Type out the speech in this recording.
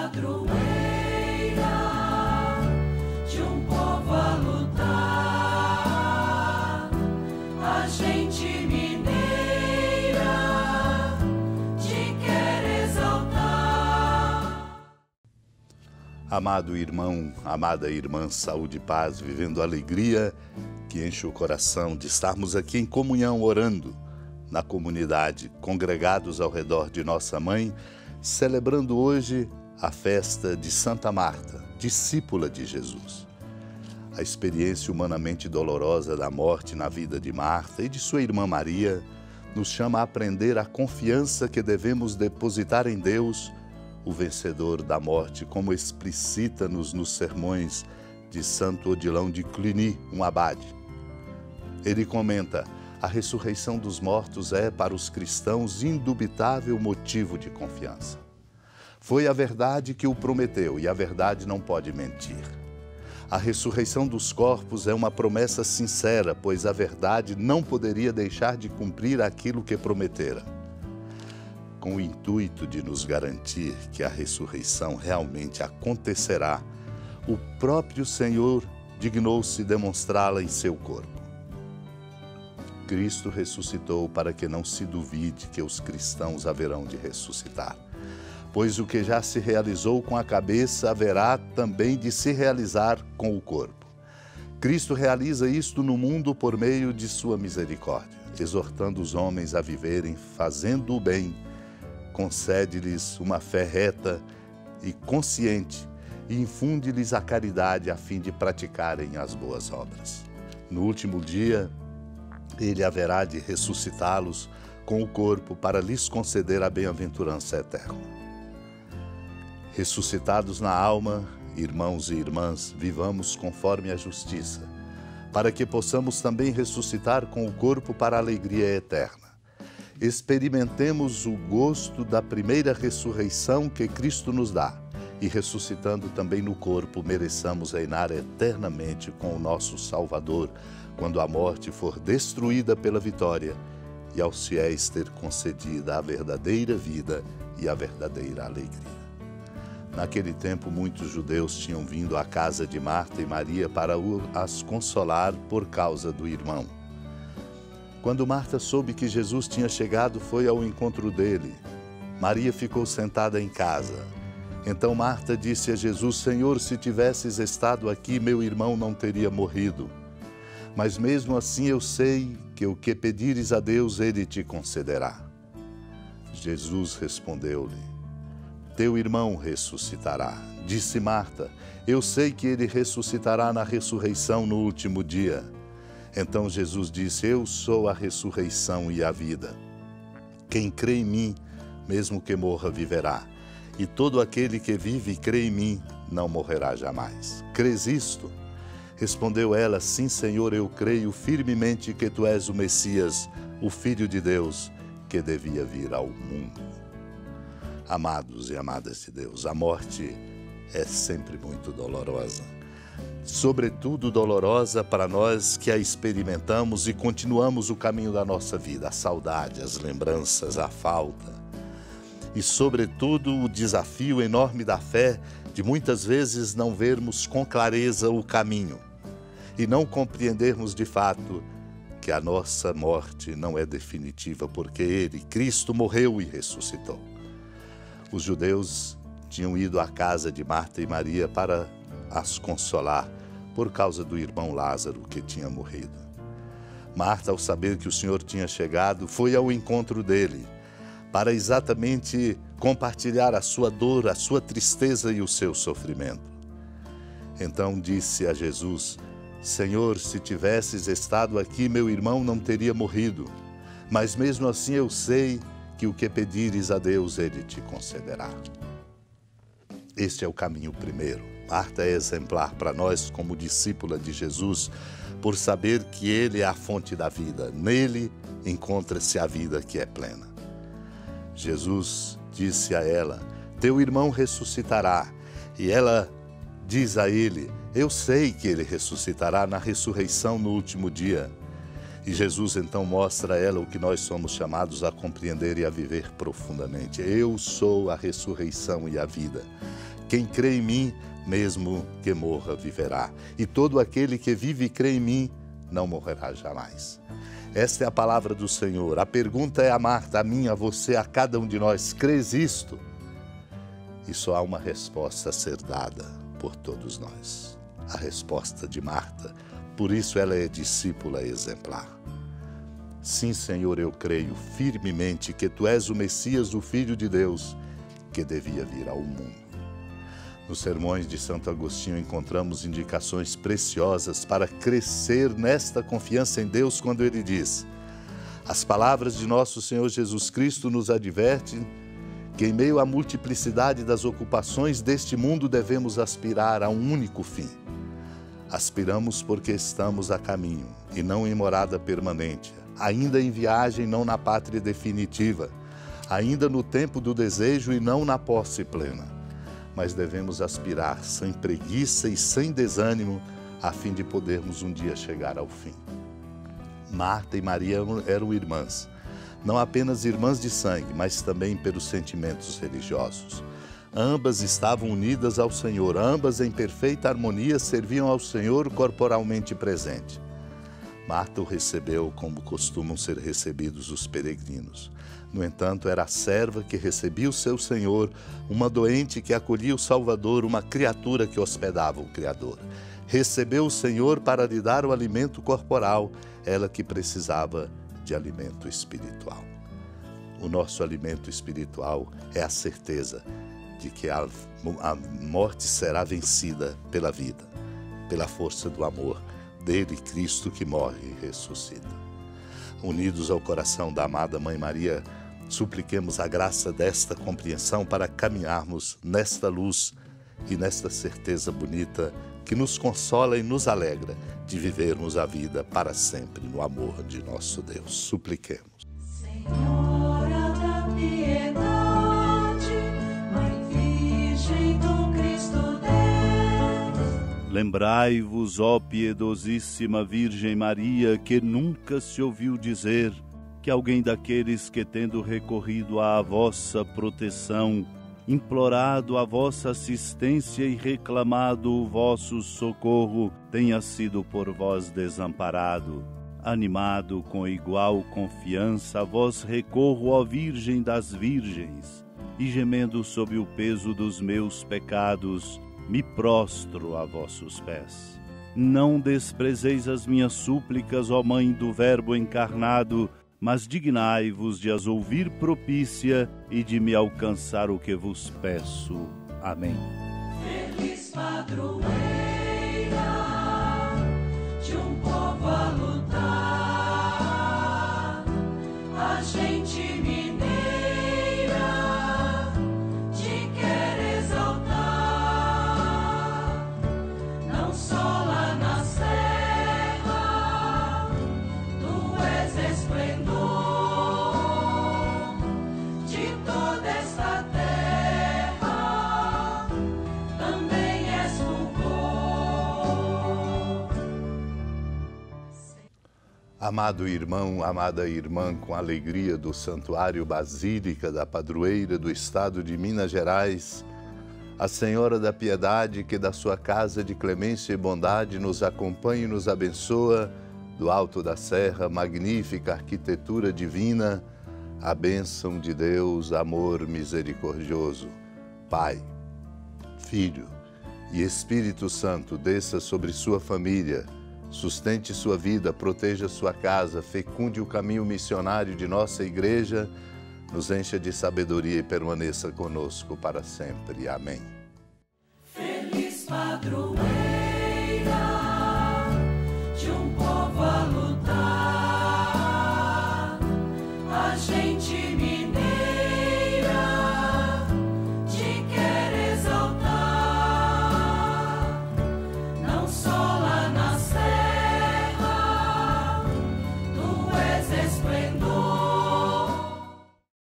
padroeira de um povo a lutar, a gente mineira te quer exaltar. Amado irmão, amada irmã, saúde e paz, vivendo a alegria que enche o coração de estarmos aqui em comunhão, orando na comunidade, congregados ao redor de nossa mãe, celebrando hoje a festa de Santa Marta, discípula de Jesus. A experiência humanamente dolorosa da morte na vida de Marta e de sua irmã Maria nos chama a aprender a confiança que devemos depositar em Deus, o vencedor da morte, como explicita-nos nos sermões de Santo Odilão de Cluny, um abade. Ele comenta: a ressurreição dos mortos é, para os cristãos, indubitável motivo de confiança. Foi a verdade que o prometeu, e a verdade não pode mentir. A ressurreição dos corpos é uma promessa sincera, pois a verdade não poderia deixar de cumprir aquilo que prometera. Com o intuito de nos garantir que a ressurreição realmente acontecerá, o próprio Senhor dignou-se demonstrá-la em seu corpo. Cristo ressuscitou para que não se duvide que os cristãos haverão de ressuscitar. Pois o que já se realizou com a cabeça haverá também de se realizar com o corpo. Cristo realiza isto no mundo por meio de sua misericórdia, exortando os homens a viverem fazendo o bem. Concede-lhes uma fé reta e consciente e infunde-lhes a caridade a fim de praticarem as boas obras. No último dia, Ele haverá de ressuscitá-los com o corpo para lhes conceder a bem-aventurança eterna. Ressuscitados na alma, irmãos e irmãs, vivamos conforme a justiça, para que possamos também ressuscitar com o corpo para a alegria eterna. Experimentemos o gosto da primeira ressurreição que Cristo nos dá, e ressuscitando também no corpo, mereçamos reinar eternamente com o nosso Salvador, quando a morte for destruída pela vitória e aos fiéis ter concedida a verdadeira vida e a verdadeira alegria. Naquele tempo, muitos judeus tinham vindo à casa de Marta e Maria para as consolar por causa do irmão. Quando Marta soube que Jesus tinha chegado, foi ao encontro dele. Maria ficou sentada em casa. Então Marta disse a Jesus: Senhor, se tivesses estado aqui, meu irmão não teria morrido. Mas mesmo assim eu sei que o que pedires a Deus, Ele te concederá. Jesus respondeu-lhe: Teu irmão ressuscitará. Disse Marta: Eu sei que ele ressuscitará na ressurreição no último dia. Então Jesus disse: Eu sou a ressurreição e a vida. Quem crê em mim, mesmo que morra, viverá. E todo aquele que vive e crê em mim, não morrerá jamais. Crês isto? Respondeu ela: Sim, Senhor, eu creio firmemente que Tu és o Messias, o Filho de Deus, que devia vir ao mundo. Amados e amadas de Deus, a morte é sempre muito dolorosa. Sobretudo dolorosa para nós que a experimentamos e continuamos o caminho da nossa vida, a saudade, as lembranças, a falta. E sobretudo o desafio enorme da fé de muitas vezes não vermos com clareza o caminho e não compreendermos de fato que a nossa morte não é definitiva, porque Ele, Cristo, morreu e ressuscitou. Os judeus tinham ido à casa de Marta e Maria para as consolar por causa do irmão Lázaro que tinha morrido. Marta, ao saber que o Senhor tinha chegado, foi ao encontro dele para exatamente compartilhar a sua dor, a sua tristeza e o seu sofrimento. Então disse a Jesus: Senhor, se tivesses estado aqui, meu irmão não teria morrido. Mas mesmo assim eu sei que o que pedires a Deus, Ele te concederá. Este é o caminho primeiro. Marta é exemplar para nós como discípula de Jesus, por saber que Ele é a fonte da vida. Nele encontra-se a vida que é plena. Jesus disse a ela: Teu irmão ressuscitará. E ela diz a ele: Eu sei que ele ressuscitará na ressurreição no último dia. E Jesus então mostra a ela o que nós somos chamados a compreender e a viver profundamente. Eu sou a ressurreição e a vida. Quem crê em mim, mesmo que morra, viverá. E todo aquele que vive e crê em mim, não morrerá jamais. Esta é a palavra do Senhor. A pergunta é a Marta, a mim, a você, a cada um de nós. Crês isto? E só há uma resposta a ser dada por todos nós. A resposta de Marta. Por isso ela é discípula exemplar. Sim, Senhor, eu creio firmemente que Tu és o Messias, o Filho de Deus, que devia vir ao mundo. Nos sermões de Santo Agostinho encontramos indicações preciosas para crescer nesta confiança em Deus quando ele diz: as palavras de nosso Senhor Jesus Cristo nos advertem que em meio à multiplicidade das ocupações deste mundo devemos aspirar a um único fim. Aspiramos porque estamos a caminho e não em morada permanente, ainda em viagem, não na pátria definitiva, ainda no tempo do desejo e não na posse plena. Mas devemos aspirar sem preguiça e sem desânimo, a fim de podermos um dia chegar ao fim. Marta e Maria eram irmãs, não apenas irmãs de sangue, mas também pelos sentimentos religiosos. Ambas estavam unidas ao Senhor, ambas em perfeita harmonia serviam ao Senhor corporalmente presente. Marta o recebeu como costumam ser recebidos os peregrinos. No entanto, era a serva que recebia o seu Senhor, uma doente que acolhia o Salvador, uma criatura que hospedava o Criador. Recebeu o Senhor para lhe dar o alimento corporal, ela que precisava de alimento espiritual. O nosso alimento espiritual é a certeza de que a morte será vencida pela vida, pela força do amor dele, Cristo, que morre e ressuscita. Unidos ao coração da amada Mãe Maria, supliquemos a graça desta compreensão para caminharmos nesta luz e nesta certeza bonita que nos consola e nos alegra de vivermos a vida para sempre no amor de nosso Deus. Supliquemos. Senhora da piedade, Mãe Virgem do Cristo Deus. Lembrai-vos, ó piedosíssima Virgem Maria, que nunca se ouviu dizer que alguém daqueles que, tendo recorrido à vossa proteção, implorado a vossa assistência e reclamado o vosso socorro, tenha sido por vós desamparado. Animado com igual confiança, a vós recorro, ó Virgem das Virgens, e gemendo sob o peso dos meus pecados, me prostro a vossos pés. Não desprezeis as minhas súplicas, ó Mãe do Verbo encarnado, mas dignai-vos de as ouvir propícia e de me alcançar o que vos peço. Amém. Feliz padroeira de um povo a lutar, a gente mineira te quer exaltar, não só lá na serra, tu és esplendor de toda esta terra, também és fulgor. Amado irmão, amada irmã, com a alegria do Santuário Basílica da Padroeira do Estado de Minas Gerais, a Senhora da Piedade, que da sua casa de clemência e bondade nos acompanha e nos abençoa, do alto da serra, magnífica arquitetura divina, a bênção de Deus, amor misericordioso, Pai, Filho e Espírito Santo desça sobre sua família, sustente sua vida, proteja sua casa, fecunde o caminho missionário de nossa igreja, nos encha de sabedoria e permaneça conosco para sempre. Amém. Feliz padroeira